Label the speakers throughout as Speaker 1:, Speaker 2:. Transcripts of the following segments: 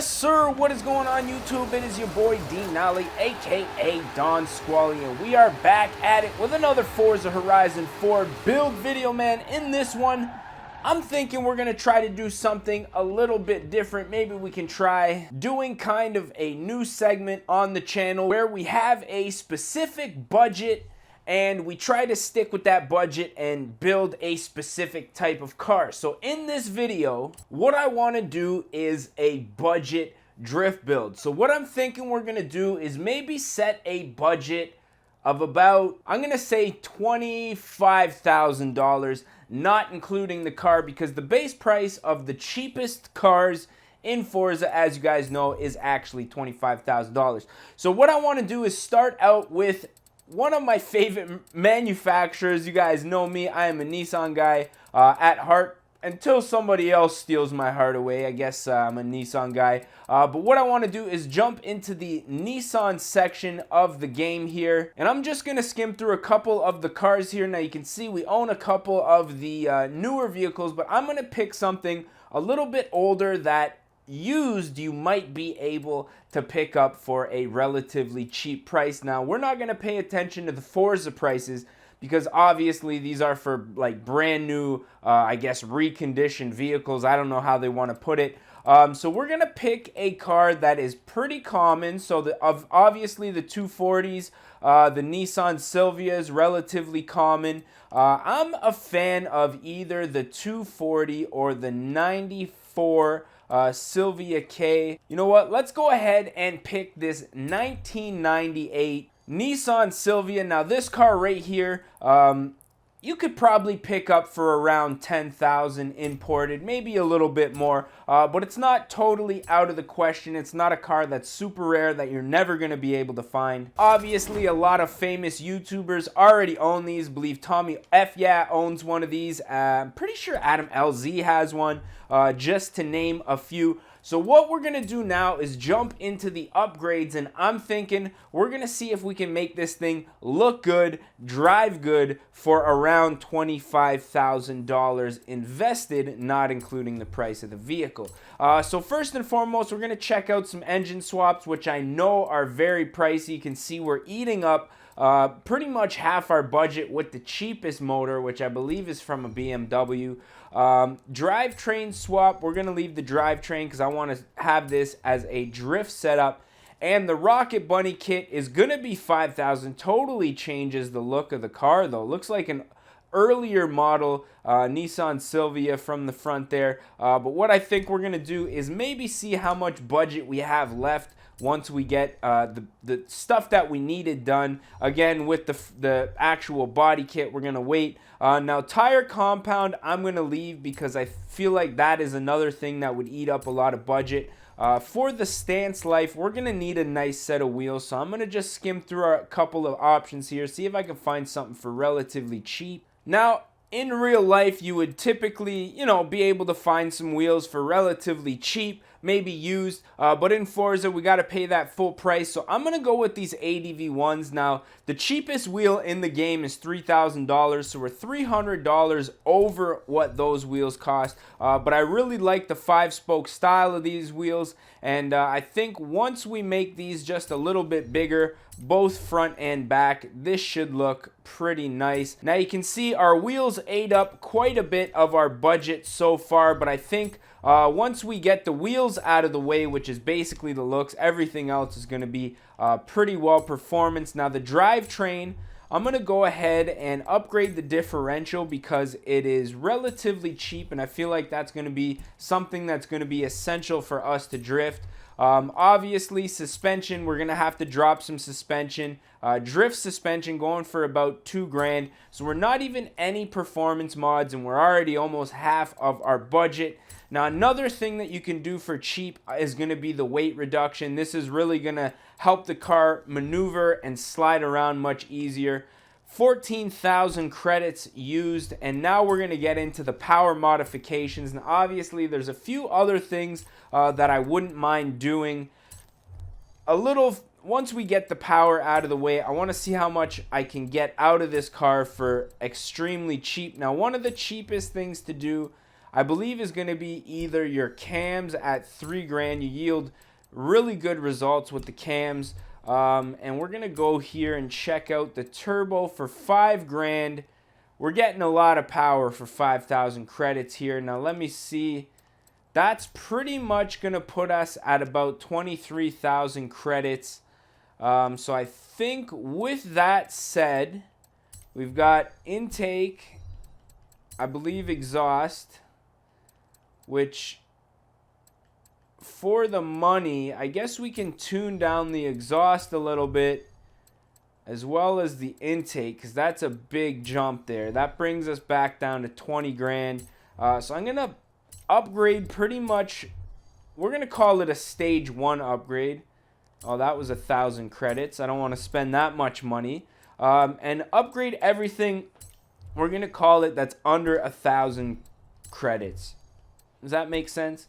Speaker 1: Yes, sir. What is going on, YouTube? It is your boy D Nolly, aka Don Squally, and we are back at it with another Forza Horizon 4 build video, man. In this one, I'm thinking we're gonna try to do something a little bit different. Maybe we can try doing kind of a new segment on the channel where we have a specific budget and we try to stick with that budget and build a specific type of car. So in this video, what I want to do is a budget drift build. So what I'm thinking we're going to do is maybe set a budget of about, I'm going to say $25,000, not including the car, because the base price of the cheapest cars in Forza, as you guys know, is actually $25,000. So what I want to do is start out with one of my favorite manufacturers. You guys know me, I am a Nissan guy at heart, until somebody else steals my heart away. I guess I'm a Nissan guy. But what I want to do is jump into the Nissan section of the game here, and I'm just going to skim through a couple of the cars here. Now you can see we own a couple of the newer vehicles, but I'm going to pick something a little bit older that used you might be able to pick up for a relatively cheap price. Now we're not going to pay attention to the Forza prices because obviously these are for like brand new I guess reconditioned vehicles. I don't know how they want to put it. So we're going to pick a car that is pretty common. So obviously the 240s, the Nissan Silvia is relatively common. I'm a fan of either the 240 or the 94 Silvia K. You know what? Let's go ahead and pick this 1998 Nissan Silvia. Now this car right here, you could probably pick up for around $10,000 imported, maybe a little bit more, but it's not totally out of the question. It's not a car that's super rare that you're never going to be able to find. Obviously, a lot of famous YouTubers already own these. I believe Tommy F. Yeah owns one of these. I'm pretty sure Adam LZ has one, just to name a few. So what we're going to do now is jump into the upgrades, and I'm thinking we're going to see if we can make this thing look good, drive good for around $25,000 invested, not including the price of the vehicle. So first and foremost, we're going to check out some engine swaps, which I know are very pricey. You can see we're eating up pretty much half our budget with the cheapest motor, which I believe is from a BMW. Drivetrain swap, we're going to leave the drivetrain because I want to have this as a drift setup. And the Rocket Bunny kit is going to be $5,000. Totally changes the look of the car, though. Looks like an earlier model Nissan Silvia from the front there. But what I think we're going to do is maybe see how much budget we have left once we get the stuff that we needed done. Again, with the actual body kit, we're going to wait. Now, tire compound, I'm going to leave because I feel like that is another thing that would eat up a lot of budget. For the stance life, we're going to need a nice set of wheels, so I'm going to just skim through a couple of options here, see if I can find something for relatively cheap. Now, in real life, you would typically, be able to find some wheels for relatively cheap, maybe used, but in Forza, we got to pay that full price. So I'm going to go with these ADV ones. Now, the cheapest wheel in the game is $3,000, so we're $300 over what those wheels cost. But I really like the 5-spoke style of these wheels, and I think once we make these just a little bit bigger, both front and back, this should look pretty nice. Now you can see our wheels ate up quite a bit of our budget so far, but I think once we get the wheels out of the way, which is basically the looks, everything else is going to be pretty well performance. Now the drivetrain, I'm going to go ahead and upgrade the differential because it is relatively cheap, and I feel like that's going to be something that's going to be essential for us to drift. Obviously, suspension, we're going to have to drop some suspension. Drift suspension going for about $2,000. So we're not even any performance mods, and we're already almost half of our budget. Now, another thing that you can do for cheap is going to be the weight reduction. This is really going to help the car maneuver and slide around much easier. 14,000 credits used, and now we're going to get into the power modifications. And obviously there's a few other things that I wouldn't mind doing. Once we get the power out of the way, I want to see how much I can get out of this car for extremely cheap. Now, one of the cheapest things to do, I believe is going to be either your cams at $3,000. You yield really good results with the cams. And we're going to go here and check out the turbo for $5,000. We're getting a lot of power for 5,000 credits here. Now let me see. That's pretty much going to put us at about 23,000 credits. So I think with that said, we've got intake, I believe exhaust, which for the money, I guess we can tune down the exhaust a little bit as well as the intake, because that's a big jump there. That brings us back down to 20 grand. So I'm going to upgrade pretty much, we're going to call it a stage 1 upgrade. Oh, that was 1,000 credits. I don't want to spend that much money. And upgrade everything, we're going to call it that's under 1,000 credits. Does that make sense?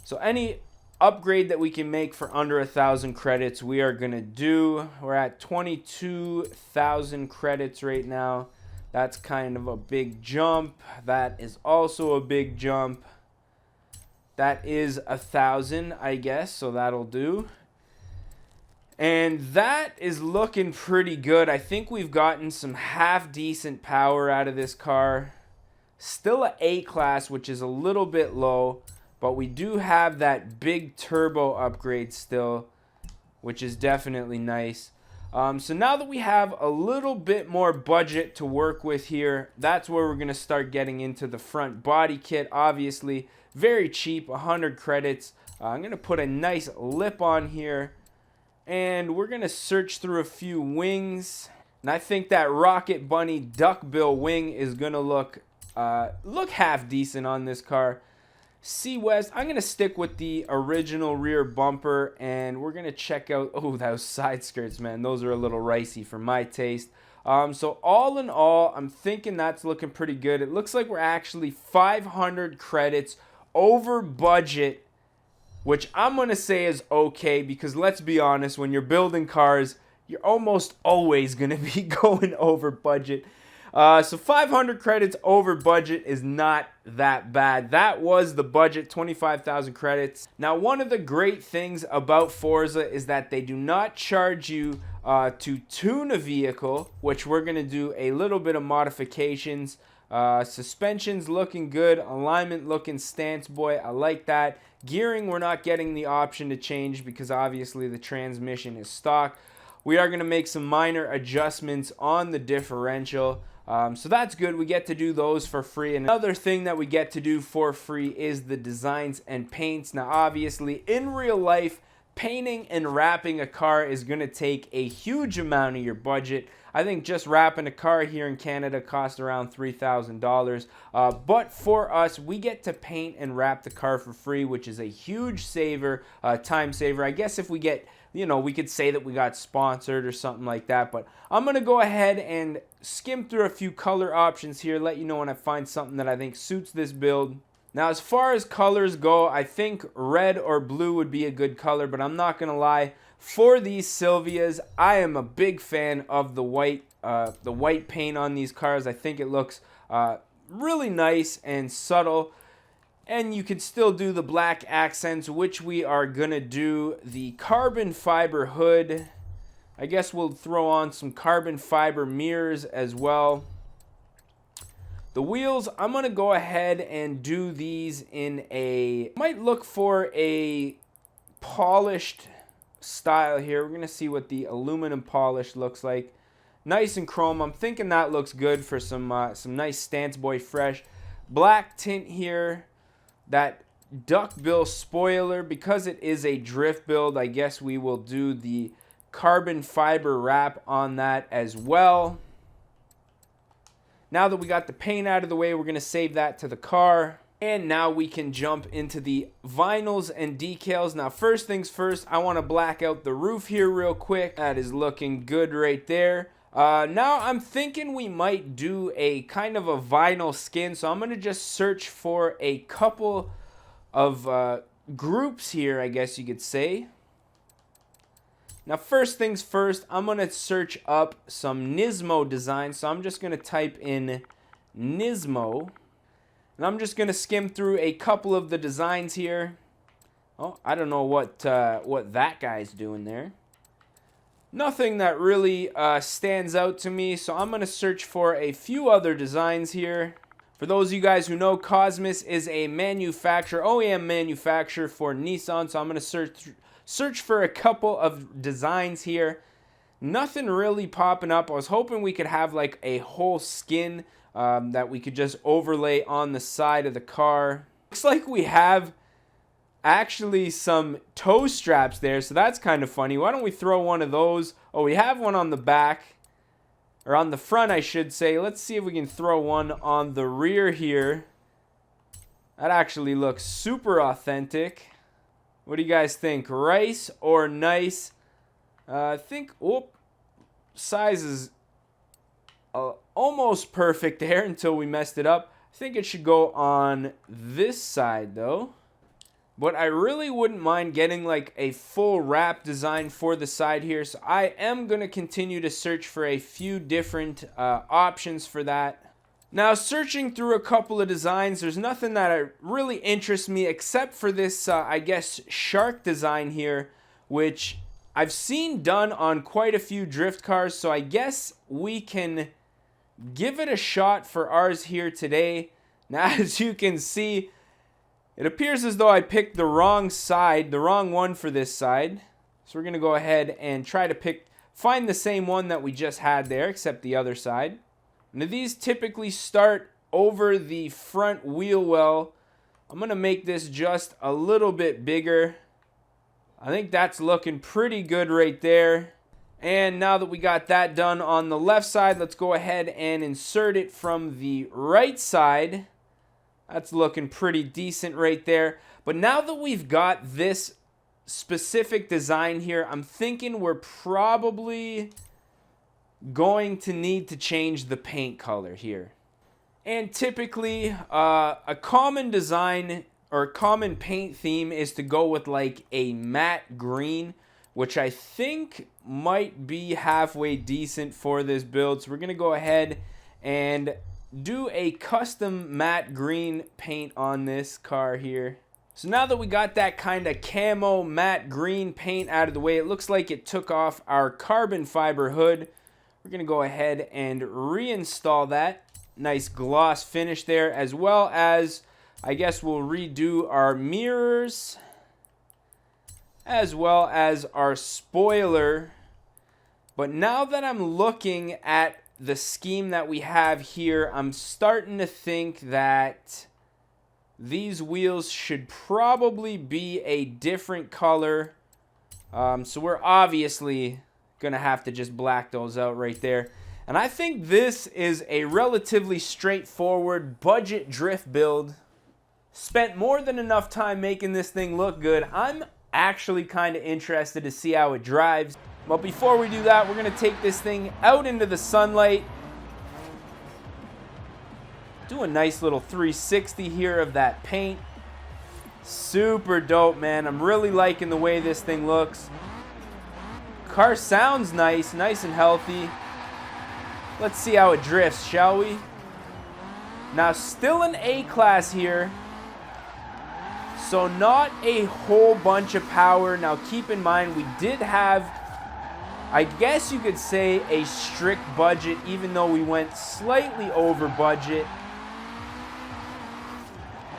Speaker 1: So any upgrade that we can make for under 1,000 credits, we are going to do. We're at 22,000 credits right now. That's kind of a big jump. That is also a big jump. That is 1,000, I guess, so that'll do. And that is looking pretty good. I think we've gotten some half decent power out of this car. Still a A-class, which is a little bit low. But we do have that big turbo upgrade still, which is definitely nice. So now that we have a little bit more budget to work with here, that's where we're going to start getting into the front body kit. Obviously, very cheap, 100 credits. I'm going to put a nice lip on here. And we're going to search through a few wings. And I think that Rocket Bunny duckbill wing is going to look half decent on this car. C-West, I'm going to stick with the original rear bumper, and we're going to check out, oh, those side skirts, man. Those are a little ricey for my taste. So all in all, I'm thinking that's looking pretty good. It looks like we're actually 500 credits over budget, which I'm going to say is okay, because let's be honest, when you're building cars, you're almost always going to be going over budget. So 500 credits over budget is not that bad. That was the budget, 25,000 credits. Now, one of the great things about Forza is that they do not charge you to tune a vehicle, which we're going to do a little bit of modifications. Suspension's looking good. Alignment looking stance, boy. I like that. Gearing, we're not getting the option to change because obviously the transmission is stock. We are going to make some minor adjustments on the differential. So that's good. We get to do those for free. And another thing that we get to do for free is the designs and paints. Now, obviously, in real life, painting and wrapping a car is going to take a huge amount of your budget. I think just wrapping a car here in Canada costs around $3,000. But for us, we get to paint and wrap the car for free, which is a huge saver, time saver. I guess if we get, we could say that we got sponsored or something like that. But I'm going to go ahead and skim through a few color options here, let you know when I find something that I think suits this build. Now, as far as colors go, I think red or blue would be a good color, but I'm not going to lie. For these Silvias, I am a big fan of the white paint on these cars. I think it looks really nice and subtle. And you can still do the black accents, which we are going to do. The carbon fiber hood. I guess we'll throw on some carbon fiber mirrors as well. The wheels, I'm going to go ahead and do these in might look for a polished style here. We're going to see what the aluminum polish looks like. Nice and chrome. I'm thinking that looks good for some nice Stance Boy fresh. Black tint here. That duckbill spoiler, because it is a drift build, I guess we will do the carbon fiber wrap on that as well. Now that we got the paint out of the way, we're going to save that to the car. And now we can jump into the vinyls and decals. Now, first things first, I want to black out the roof here real quick. That is looking good right there. Now I'm thinking we might do a kind of a vinyl skin. So I'm going to just search for a couple of groups here, I guess you could say. Now, first things first, I'm going to search up some Nismo designs. So I'm just going to type in Nismo. And I'm just going to skim through a couple of the designs here. Oh, I don't know what that guy's doing there. Nothing that really stands out to me, so I'm going to search for a few other designs here. For those of you guys who know, Cosmos is a manufacturer, OEM manufacturer for Nissan, so I'm going to search for a couple of designs here. Nothing really popping up. I was hoping we could have like a whole skin that we could just overlay on the side of the car. Looks like we have actually some toe straps there, so that's kind of funny. Why don't we throw one of those? Oh, we have one on the back, or on the front I should say. Let's see if we can throw one on the rear here. That actually looks super authentic. What do you guys think? Rice or nice? I think, size is almost perfect there until we messed it up. I think it should go on this side though. But I really wouldn't mind getting like a full wrap design for the side here. So I am going to continue to search for a few different options for that. Now, searching through a couple of designs, there's nothing that really interests me except for this, I guess, shark design here, which I've seen done on quite a few drift cars. So I guess we can give it a shot for ours here today. Now, as you can see, it appears as though I picked the wrong side, the wrong one for this side. So we're going to go ahead and try to find the same one that we just had there, except the other side. Now these typically start over the front wheel well. I'm going to make this just a little bit bigger. I think that's looking pretty good right there. And now that we got that done on the left side, let's go ahead and insert it from the right side. That's looking pretty decent right there. But now that we've got this specific design here, I'm thinking we're probably going to need to change the paint color here. And typically, a common design or common paint theme is to go with like a matte green, which I think might be halfway decent for this build. So we're going to go ahead and do a custom matte green paint on this car here. So now that we got that kind of camo matte green paint out of the way, it looks like it took off our carbon fiber hood. We're going to go ahead and reinstall that. Nice gloss finish there, as well as I guess we'll redo our mirrors as well as our spoiler. But now that I'm looking at the scheme that we have here, I'm starting to think that these wheels should probably be a different color. So we're obviously gonna have to just black those out right there. And I think this is a relatively straightforward budget drift build. Spent more than enough time making this thing look good. I'm actually kind of interested to see how it drives. But before we do that, we're going to take this thing out into the sunlight. Do a nice little 360 here of that paint. Super dope, man. I'm really liking the way this thing looks. Car sounds nice, nice and healthy. Let's see how it drifts, shall we? Now, still an A-class here. So not a whole bunch of power. Now, keep in mind, we did have, I guess you could say, a strict budget, even though we went slightly over budget.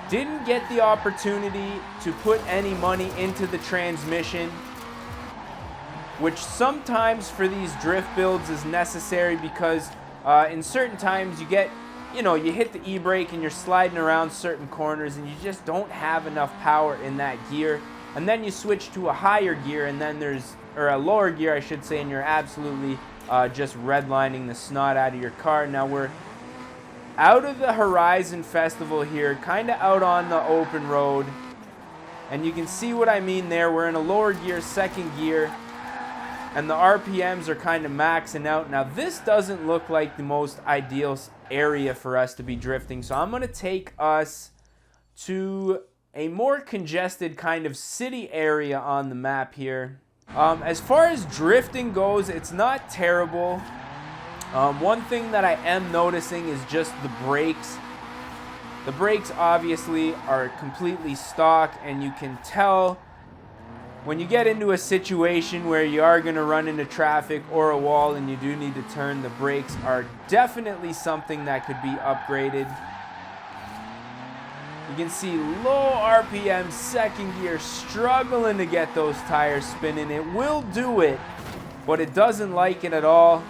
Speaker 1: Didn't get the opportunity to put any money into the transmission, which sometimes for these drift builds is necessary because in certain times you get, you hit the e-brake and you're sliding around certain corners and you just don't have enough power in that gear. And then you switch to a higher gear and then or a lower gear, I should say, and you're absolutely just redlining the snot out of your car. Now we're out of the Horizon Festival here, kind of out on the open road. And you can see what I mean there. We're in a lower gear, second gear, and the RPMs are kind of maxing out. Now this doesn't look like the most ideal area for us to be drifting, so I'm going to take us to a more congested kind of city area on the map here. As far as drifting goes, it's not terrible. One thing that I am noticing is just the brakes. The brakes obviously are completely stock, and you can tell when you get into a situation where you are going to run into traffic or a wall and you do need to turn, the brakes are definitely something that could be upgraded. You can see low RPM, second gear, struggling to get those tires spinning. It will do it, but it doesn't like it at all.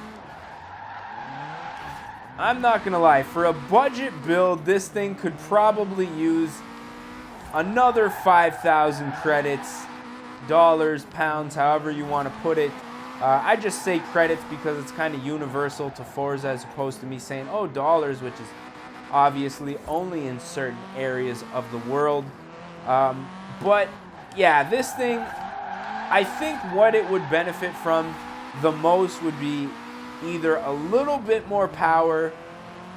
Speaker 1: I'm not gonna lie, for a budget build, this thing could probably use another 5,000 credits, dollars, pounds, however you want to put it. I just say credits because it's kind of universal to Forza, as opposed to me saying, oh, dollars, which is obviously only in certain areas of the world. But yeah, this thing, I think what it would benefit from the most would be either a little bit more power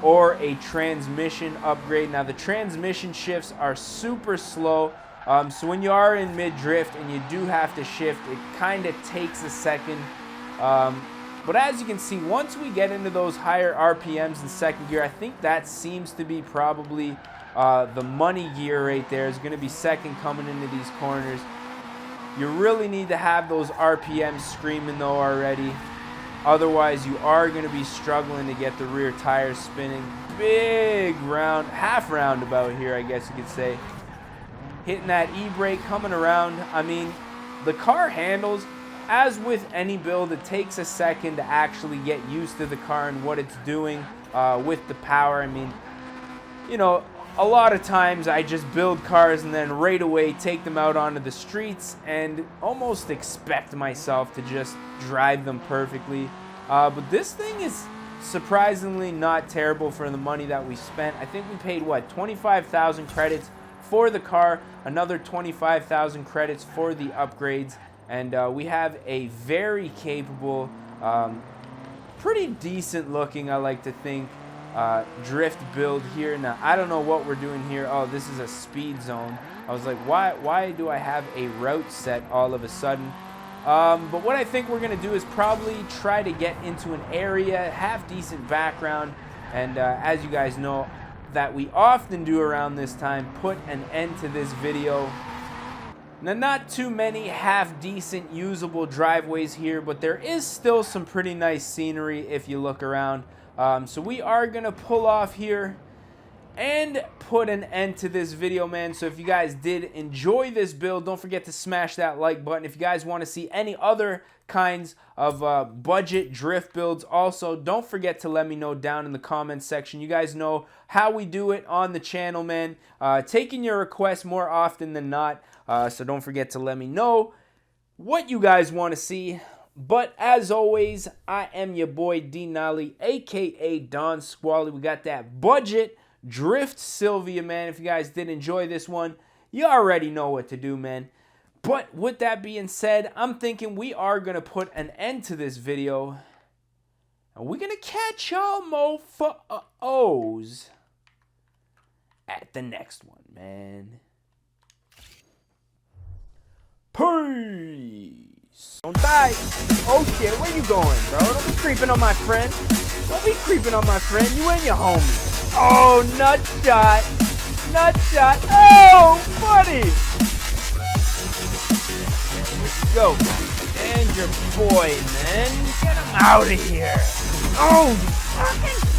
Speaker 1: or a transmission upgrade. Now, the transmission shifts are super slow, so when you are in mid-drift and you do have to shift, it kind of takes a second. But as you can see, once we get into those higher RPMs in second gear, I think that seems to be probably the money gear right there. Is going to be second coming into these corners. You really need to have those RPMs screaming though already. Otherwise, you are going to be struggling to get the rear tires spinning. Big round, half roundabout here, I guess you could say. Hitting that e-brake, coming around. I mean, the car handles. As with any build, it takes a second to actually get used to the car and what it's doing with the power. I mean, you know, a lot of times I just build cars and then right away take them out onto the streets and almost expect myself to just drive them perfectly. But this thing is surprisingly not terrible for the money that we spent. I think we paid, what, 25,000 credits for the car, another 25,000 credits for the upgrades, and we have a very capable, pretty decent looking, I like to think, drift build here. Now, I don't know what we're doing here. Oh, this is a speed zone. I was like, why do I have a route set all of a sudden? But what I think we're going to do is probably try to get into an area, have decent background, and as you guys know, that we often do around this time, put an end to this video. Now, not too many half-decent usable driveways here, but there is still some pretty nice scenery if you look around. So we are going to pull off here and put an end to this video, man. So if you guys did enjoy this build, don't forget to smash that like button. If you guys want to see any other kinds of budget drift builds, also don't forget to let me know down in the comments section. You guys know how we do it on the channel, man. Taking your requests more often than not, so don't forget to let me know what you guys want to see. But as always, I am your boy D Nolly, aka Don Squally. We got that budget drift Silvia, man. If you guys did enjoy this one, you already know what to do, man. But with that being said, I'm thinking we are going to put an end to this video. And we're going to catch y'all mofos at the next one, man. Peace. Don't die. Oh shit, where you going, bro? Don't be creeping on my friend. Don't be creeping on my friend. You and your homie. Oh, nut shot. Nut shot. Oh, buddy. Let's go. And your boy, man. Get him out of here. Oh, fucking